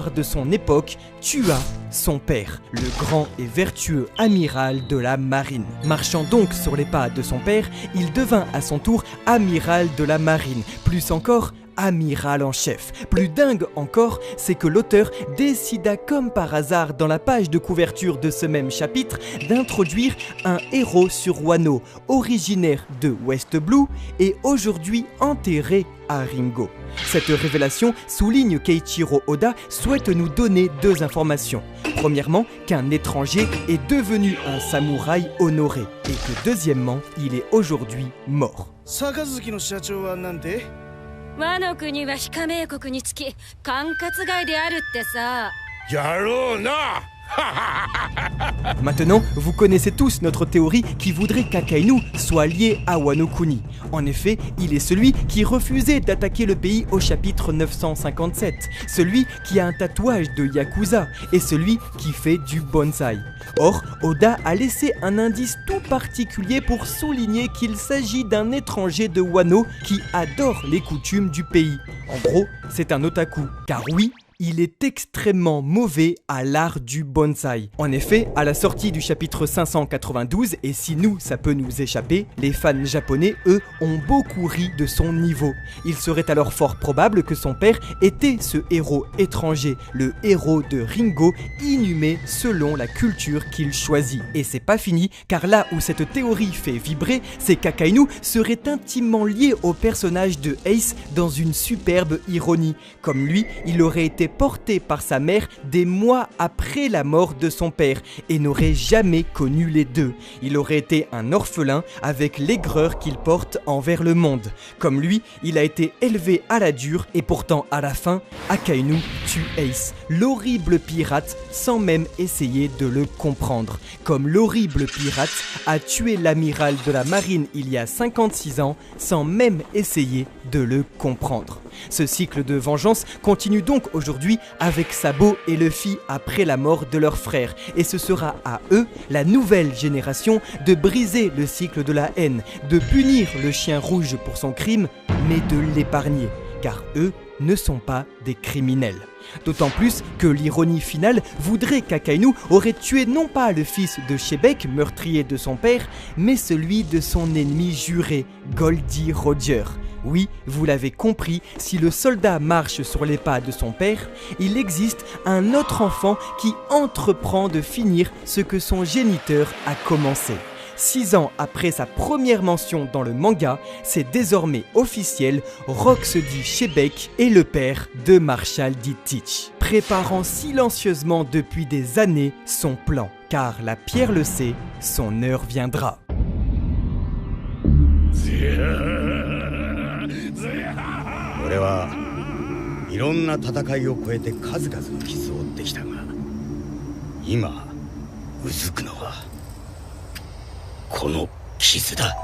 de son époque tua son père, le grand et vertueux amiral de la marine. Marchant donc sur les pas de son père, il devint à son tour amiral de la marine, plus encore amiral en chef. Plus dingue encore, c'est que l'auteur décida comme par hasard dans la page de couverture de ce même chapitre d'introduire un héros sur Wano, originaire de West Blue et aujourd'hui enterré à Ringo. Cette révélation souligne qu'Eiichiro Oda souhaite nous donner deux informations. Premièrement, qu'un étranger est devenu un samouraï honoré et que deuxièmement, il est aujourd'hui mort. 和の国は非加盟国につき管轄外であるってさ。やろうな。Maintenant, vous connaissez tous notre théorie qui voudrait qu'Akainu soit lié à Wano Kuni. En effet, il est celui qui refusait d'attaquer le pays au chapitre 957, celui qui a un tatouage de Yakuza et celui qui fait du bonsaï. Or, Oda a laissé un indice tout particulier pour souligner qu'il s'agit d'un étranger de Wano qui adore les coutumes du pays. En gros, c'est un otaku, car oui, il est extrêmement mauvais à l'art du bonsaï. En effet, à la sortie du chapitre 592, et si nous, ça peut nous échapper, les fans japonais, eux, ont beaucoup ri de son niveau. Il serait alors fort probable que son père était ce héros étranger, le héros de Ringo, inhumé selon la culture qu'il choisit. Et c'est pas fini, car là où cette théorie fait vibrer, c'est qu'Akainu serait intimement lié au personnage de Ace dans une superbe ironie. Comme lui, il aurait été porté par sa mère des mois après la mort de son père et n'aurait jamais connu les deux. Il aurait été un orphelin avec l'aigreur qu'il porte envers le monde. Comme lui, il a été élevé à la dure et pourtant à la fin, Akainu tue Ace, l'horrible pirate, sans même essayer de le comprendre. Comme l'horrible pirate a tué l'amiral de la marine il y a 56 ans sans même essayer de le comprendre. Ce cycle de vengeance continue donc aujourd'hui avec Sabo et Luffy après la mort de leur frère et ce sera à eux, la nouvelle génération, de briser le cycle de la haine, de punir le chien rouge pour son crime, mais de l'épargner, car eux ne sont pas des criminels. D'autant plus que l'ironie finale voudrait qu'Akainu aurait tué non pas le fils de Shebek, meurtrier de son père, mais celui de son ennemi juré, Goldie Roger. Oui, vous l'avez compris, si le soldat marche sur les pas de son père, il existe un autre enfant qui entreprend de finir ce que son géniteur a commencé. 6 ans après sa première mention dans le manga, c'est désormais officiel, Rox D. Shebek est le père de Marshall D. Teach, préparant silencieusement depuis des années son plan, car la pierre le sait, son heure viendra. 俺はいろんな戦いを超えて数々の傷を負ってきたが、今うずくのはこの傷だ。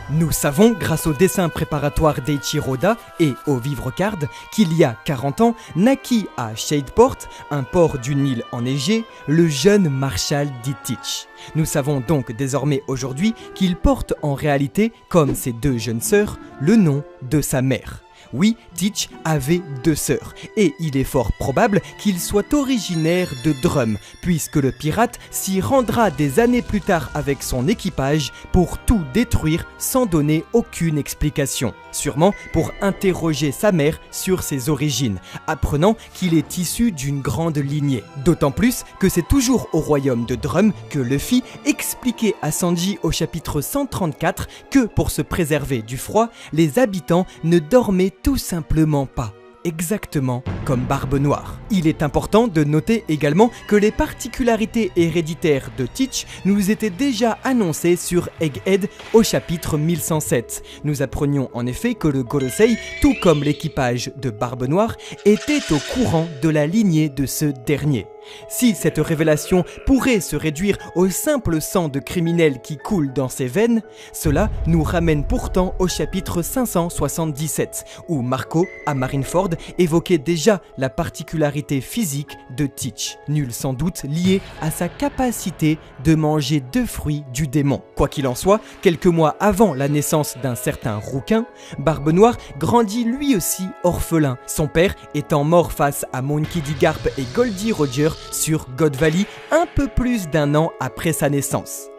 Nous savons, grâce au dessin préparatoire d'Eiichiro Oda et au vivre card, qu'il y a 40 ans, naquit à Shadeport, un port d'une île enneigée, le jeune Marshall D. Teach. Nous savons donc désormais aujourd'hui qu'il porte en réalité, comme ses deux jeunes sœurs, le nom de sa mère. Oui, Teach avait 2 sœurs, et il est fort probable qu'il soit originaire de Drum, puisque le pirate s'y rendra des années plus tard avec son équipage pour tout détruire sans donner aucune explication. Sûrement pour interroger sa mère sur ses origines, apprenant qu'il est issu d'une grande lignée. D'autant plus que c'est toujours au royaume de Drum que Luffy expliquait à Sanji au chapitre 134 que pour se préserver du froid, les habitants ne dormaient tout simplement pas. Exactement comme Barbe Noire. Il est important de noter également que les particularités héréditaires de Teach nous étaient déjà annoncées sur Egghead au chapitre 1107. Nous apprenions en effet que le Gorosei, tout comme l'équipage de Barbe Noire, était au courant de la lignée de ce dernier. Si cette révélation pourrait se réduire au simple sang de criminel qui coule dans ses veines, cela nous ramène pourtant au chapitre 577, où Marco, à Marineford, évoquait déjà la particularité physique de Teach, nulle sans doute liée à sa capacité de manger 2 fruits du démon. Quoi qu'il en soit, quelques mois avant la naissance d'un certain Rouquin, Barbe Noire grandit lui aussi orphelin, son père étant mort face à Monkey D. Garp et Goldie Roger sur God Valley un peu plus d'1 an après sa naissance.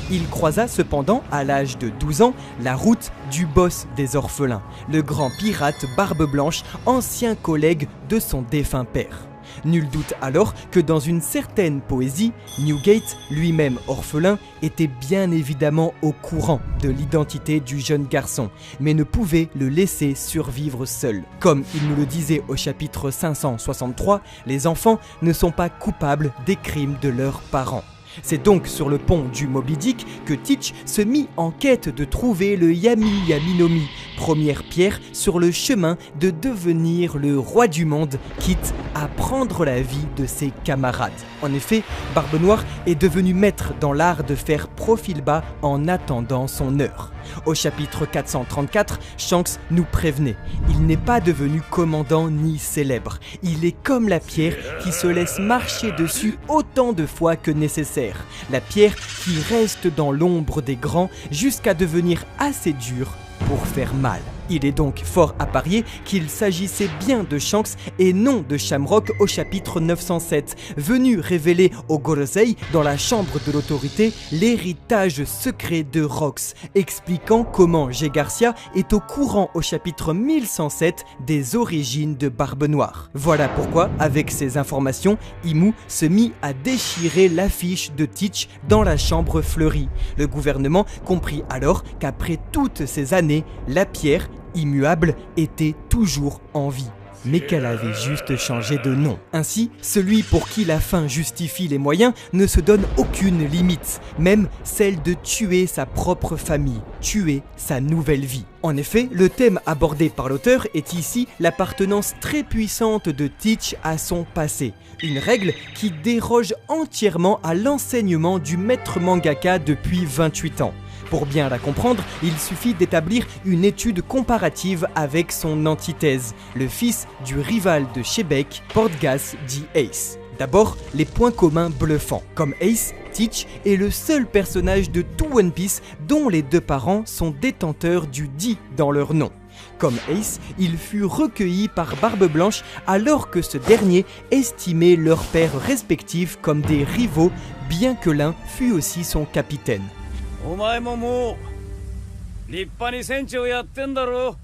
Il croisa cependant, à l'âge de 12 ans, la route du boss des orphelins, le grand pirate Barbe Blanche, ancien collègue de son défunt père. Nul doute alors que dans une certaine poésie, Newgate, lui-même orphelin, était bien évidemment au courant de l'identité du jeune garçon, mais ne pouvait le laisser survivre seul. Comme il nous le disait au chapitre 563, les enfants ne sont pas coupables des crimes de leurs parents. C'est donc sur le pont du Moby Dick que Teach se mit en quête de trouver le Yami Yami no Mi, première pierre sur le chemin de devenir le roi du monde, quitte à prendre la vie de ses camarades. En effet, Barbe Noire est devenu maître dans l'art de faire profil bas en attendant son heure. Au chapitre 434, Shanks nous prévenait, il n'est pas devenu commandant ni célèbre, il est comme la pierre qui se laisse marcher dessus autant de fois que nécessaire, la pierre qui reste dans l'ombre des grands jusqu'à devenir assez dure pour faire mal. Il est donc fort à parier qu'il s'agissait bien de Shanks et non de Shamrock au chapitre 907, venu révéler au Gorosei, dans la chambre de l'autorité, l'héritage secret de Rox, expliquant comment Jay Garcia est au courant au chapitre 1107 des origines de Barbe Noire. Voilà pourquoi, avec ces informations, Imu se mit à déchirer l'affiche de Teach dans la chambre fleurie. Le gouvernement comprit alors qu'après toutes ces années, la pierre immuable était toujours en vie, mais qu'elle avait juste changé de nom. Ainsi, celui pour qui la fin justifie les moyens ne se donne aucune limite, même celle de tuer sa propre famille, tuer sa nouvelle vie. En effet, le thème abordé par l'auteur est ici l'appartenance très puissante de Teach à son passé, une règle qui déroge entièrement à l'enseignement du maître mangaka depuis 28 ans. Pour bien la comprendre, il suffit d'établir une étude comparative avec son antithèse, le fils du rival de Shebeck, Portgas dit Ace. D'abord, les points communs bluffants. Comme Ace, Teach est le seul personnage de tout One Piece dont les 2 parents sont détenteurs du Di dans leur nom. Comme Ace, il fut recueilli par Barbe Blanche alors que ce dernier estimait leurs pères respectifs comme des rivaux, bien que l'un fût aussi son capitaine. お前ももう立派に船長やってんだろ。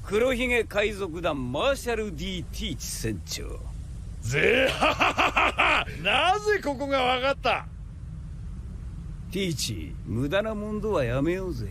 黒ひげ海賊団マーシャル D ティーチ船長。なぜここがわかった？ティーチ、無駄な問答はやめようぜ。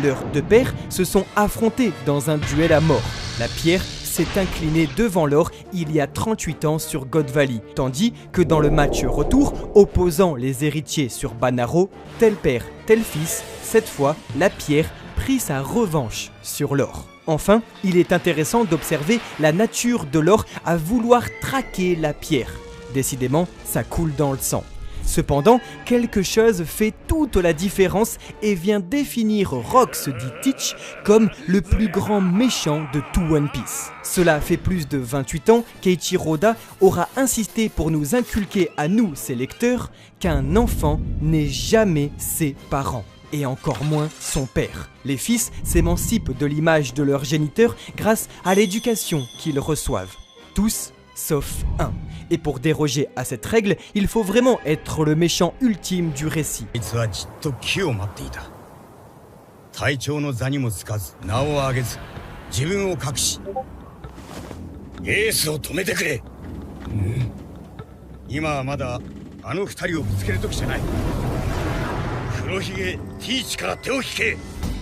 Leurs 2 pères se sont affrontés dans un duel à mort. La pierre s'est inclinée devant l'or il y a 38 ans sur God Valley, tandis que dans le match retour, opposant les héritiers sur Banaro, tel père, tel fils, cette fois, la pierre prit sa revanche sur l'or. Enfin, il est intéressant d'observer la nature de l'or à vouloir traquer la pierre. Décidément, ça coule dans le sang. Cependant, quelque chose fait toute la différence et vient définir Rox dit Teach comme le plus grand méchant de tout One Piece. Cela fait plus de 28 ans qu'Eiichiro Oda aura insisté pour nous inculquer à nous, ses lecteurs, qu'un enfant n'est jamais ses parents, et encore moins son père. Les fils s'émancipent de l'image de leur géniteur grâce à l'éducation qu'ils reçoivent. Tous sauf un. Et pour déroger à cette règle, il faut vraiment être le méchant ultime du récit.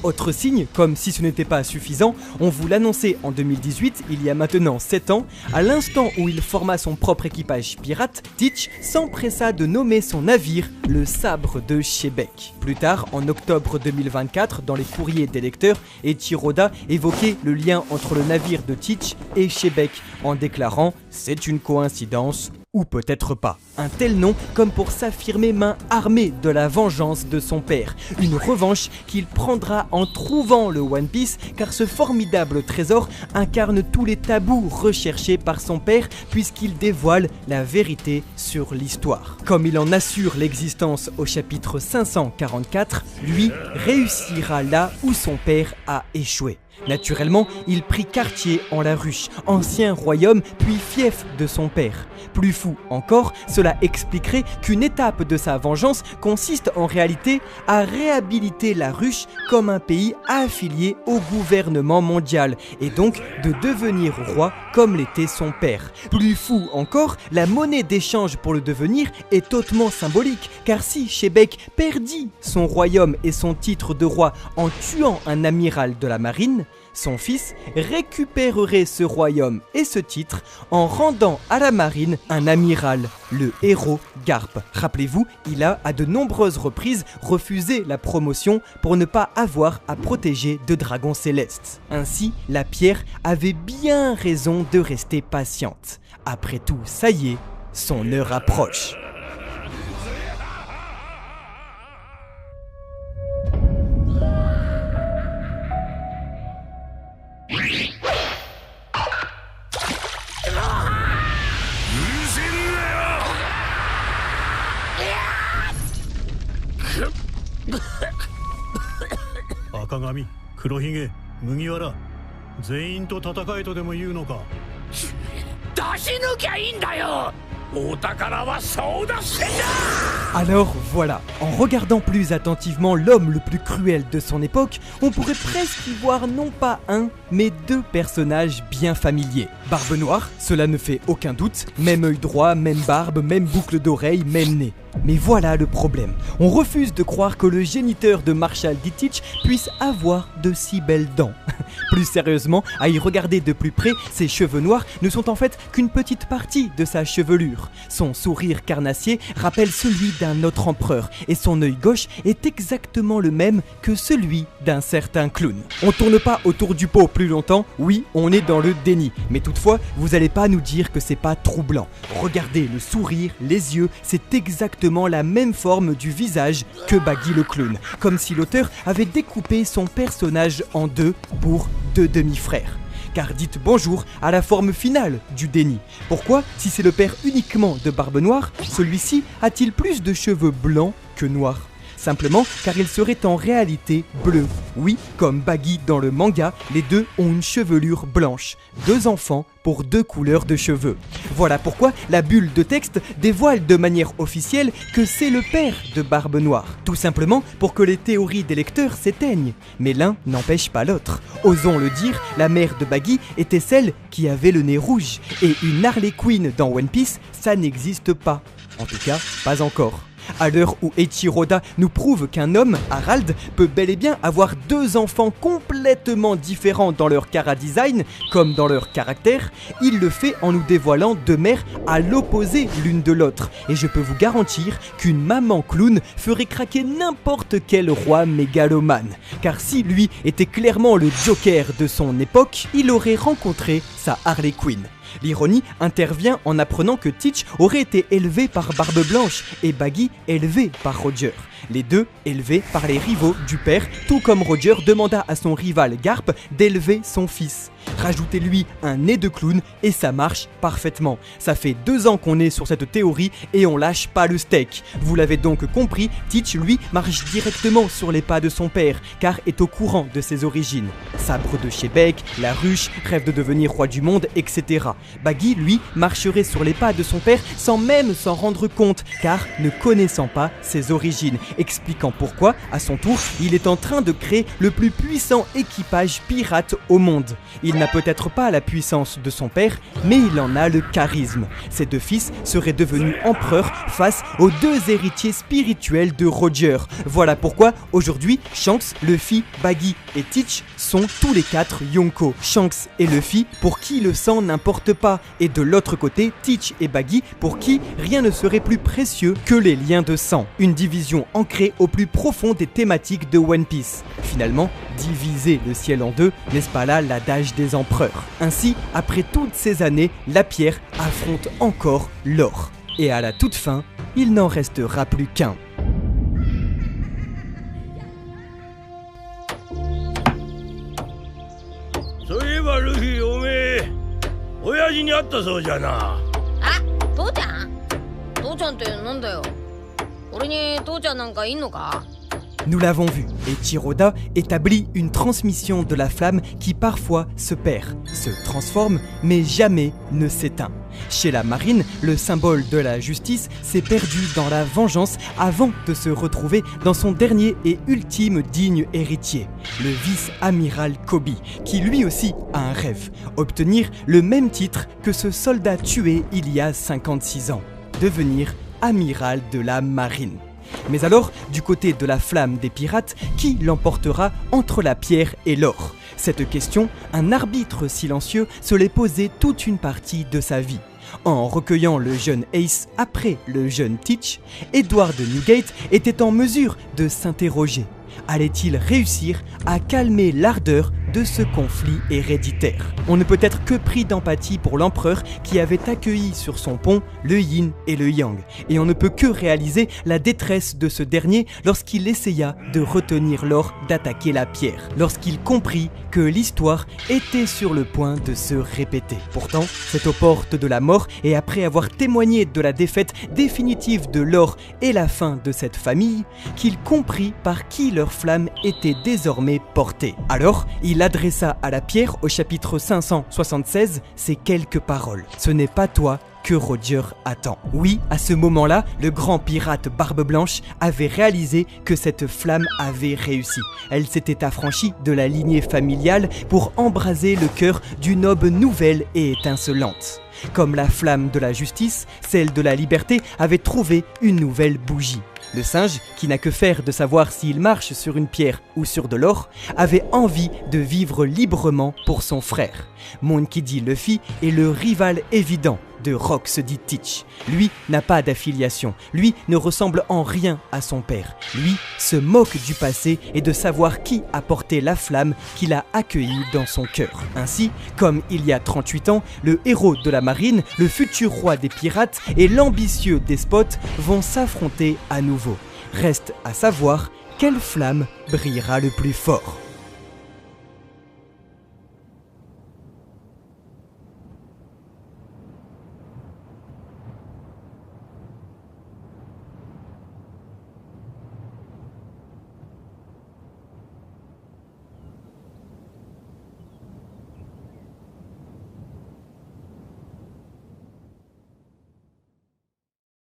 Autre signe, comme si ce n'était pas suffisant, on vous l'annonçait en 2018, il y a maintenant 7 ans, à l'instant où il forma son propre équipage pirate, Teach s'empressa de nommer son navire le Sabre de Shebeck. Plus tard, en octobre 2024, dans les courriers des lecteurs, Eiichiro Oda évoquait le lien entre le navire de Teach et Shebeck, en déclarant « c'est une coïncidence ». Ou peut-être pas. Un tel nom comme pour s'affirmer main armée de la vengeance de son père. Une revanche qu'il prendra en trouvant le One Piece, car ce formidable trésor incarne tous les tabous recherchés par son père puisqu'il dévoile la vérité sur l'histoire. Comme il en assure l'existence au chapitre 544, lui réussira là où son père a échoué. Naturellement, il prit quartier en la Ruche, ancien royaume puis fief de son père. Plus fou encore, cela expliquerait qu'une étape de sa vengeance consiste en réalité à réhabiliter la Ruche comme un pays affilié au gouvernement mondial et donc de devenir roi comme l'était son père. Plus fou encore, la monnaie d'échange pour le devenir est hautement symbolique car si Shebeck perdit son royaume et son titre de roi en tuant un amiral de la marine, son fils récupérerait ce royaume et ce titre en rendant à la marine un amiral, le héros Garp. Rappelez-vous, il a à de nombreuses reprises refusé la promotion pour ne pas avoir à protéger de dragons célestes. Ainsi, la pierre avait bien raison de rester patiente. Après tout, ça y est, son heure approche. Akagami, Kurohige, Mugiwara, 全員と戦えとでも言うのか。出し抜きゃいいんだよ。お宝は争奪戦だ。 Alors voilà, en regardant plus attentivement l'homme le plus cruel de son époque, on pourrait presque y voir non pas un, mais deux personnages bien familiers. Barbe Noire, cela ne fait aucun doute, même œil droit, même barbe, même boucle d'oreille, même nez. Mais voilà le problème, on refuse de croire que le géniteur de Marshall D. Teach puisse avoir de si belles dents. Plus sérieusement, à y regarder de plus près, ses cheveux noirs ne sont en fait qu'une petite partie de sa chevelure. Son sourire carnassier rappelle celui d'un autre empereur et son œil gauche est exactement le même que celui d'un certain clown. On tourne pas autour du pot plus longtemps, oui, on est dans le déni, mais toutefois, vous allez pas nous dire que c'est pas troublant. Regardez le sourire, les yeux, c'est exactement la même forme du visage que Baggy le clown, comme si l'auteur avait découpé son personnage en deux pour deux demi-frères. Car dites bonjour à la forme finale du déni. Pourquoi, si c'est le père uniquement de Barbe Noire, celui-ci a-t-il plus de cheveux blancs que noirs ? Simplement car il serait en réalité bleu. Oui, comme Baggy dans le manga, les deux ont une chevelure blanche. Deux enfants pour deux couleurs de cheveux. Voilà pourquoi la bulle de texte dévoile de manière officielle que c'est le père de Barbe Noire. Tout simplement pour que les théories des lecteurs s'éteignent. Mais l'un n'empêche pas l'autre. Osons le dire, la mère de Baggy était celle qui avait le nez rouge. Et une Harley Quinn dans One Piece, ça n'existe pas. En tout cas, pas encore. À l'heure où Eiichiro Oda nous prouve qu'un homme, Harald, peut bel et bien avoir deux enfants complètement différents dans leur chara-design, comme dans leur caractère, il le fait en nous dévoilant deux mères à l'opposé l'une de l'autre. Et je peux vous garantir qu'une maman clown ferait craquer n'importe quel roi mégalomane. Car si lui était clairement le Joker de son époque, il aurait rencontré sa Harley Quinn. L'ironie intervient en apprenant que Teach aurait été élevé par Barbe Blanche et Baggy élevé par Roger. Les deux élevés par les rivaux du père, tout comme Roger demanda à son rival Garp d'élever son fils. Rajoutez-lui un nez de clown et ça marche parfaitement. Ça fait 2 ans qu'on est sur cette théorie et on lâche pas le steak. Vous l'avez donc compris, Teach lui marche directement sur les pas de son père car est au courant de ses origines. Sabre de Shebeck, la ruche, rêve de devenir roi du monde, etc. Baggy lui marcherait sur les pas de son père sans même s'en rendre compte car ne connaissant pas ses origines, expliquant pourquoi, à son tour, il est en train de créer le plus puissant équipage pirate au monde. Il n'a peut-être pas la puissance de son père, mais il en a le charisme. Ses deux fils seraient devenus empereurs face aux deux héritiers spirituels de Roger. Voilà pourquoi aujourd'hui, Shanks, Luffy, Baggy et Teach sont tous les quatre Yonko. Shanks et Luffy pour qui le sang n'importe pas, et de l'autre côté, Teach et Baggy pour qui rien ne serait plus précieux que les liens de sang. Une division ancrée au plus profond des thématiques de One Piece. Finalement, diviser le ciel en deux, n'est-ce pas là l'adage des empereurs? Ainsi, après toutes ces années, la pierre affronte encore l'or. Et à la toute fin, il n'en restera plus qu'un. そういえばルフィおめえ親父に会ったそうじゃな。あ、父ちゃん？父ちゃんってなんだよ。俺に父ちゃんなんかいんのか？ Nous l'avons vu, et Chiroda établit une transmission de la flamme qui parfois se perd, se transforme, mais jamais ne s'éteint. Chez la marine, le symbole de la justice s'est perdu dans la vengeance avant de se retrouver dans son dernier et ultime digne héritier, le vice-amiral Koby, qui lui aussi a un rêve, obtenir le même titre que ce soldat tué il y a 56 ans, devenir amiral de la marine. Mais alors, du côté de la flamme des pirates, qui l'emportera entre la pierre et l'or? Cette question, un arbitre silencieux se l'est posé toute une partie de sa vie. En recueillant le jeune Ace après le jeune Teach, Edward Newgate était en mesure de s'interroger. Allait-il réussir à calmer l'ardeur de ce conflit héréditaire? On ne peut être que pris d'empathie pour l'empereur qui avait accueilli sur son pont le yin et le yang, et on ne peut que réaliser la détresse de ce dernier lorsqu'il essaya de retenir l'or d'attaquer la pierre, lorsqu'il comprit que l'histoire était sur le point de se répéter. Pourtant, c'est aux portes de la mort, et après avoir témoigné de la défaite définitive de l'or et la fin de cette famille, qu'il comprit par qui leur flamme était désormais portée. Alors, il adressa à la pierre, au chapitre 576, ces quelques paroles. « Ce n'est pas toi que Roger attend. » Oui, à ce moment-là, le grand pirate Barbe Blanche avait réalisé que cette flamme avait réussi. Elle s'était affranchie de la lignée familiale pour embraser le cœur d'une aube nouvelle et étincelante. Comme la flamme de la justice, celle de la liberté avait trouvé une nouvelle bougie. Le singe, qui n'a que faire de savoir s'il marche sur une pierre ou sur de l'or, avait envie de vivre librement pour son frère. Monkey D. Luffy est le rival évident de Rox D. Teach. Lui n'a pas d'affiliation, lui ne ressemble en rien à son père. Lui se moque du passé et de savoir qui a porté la flamme qu'il a accueillie dans son cœur. Ainsi, comme il y a 38 ans, le héros de la marine, le futur roi des pirates et l'ambitieux despote vont s'affronter à nouveau. Reste à savoir quelle flamme brillera le plus fort.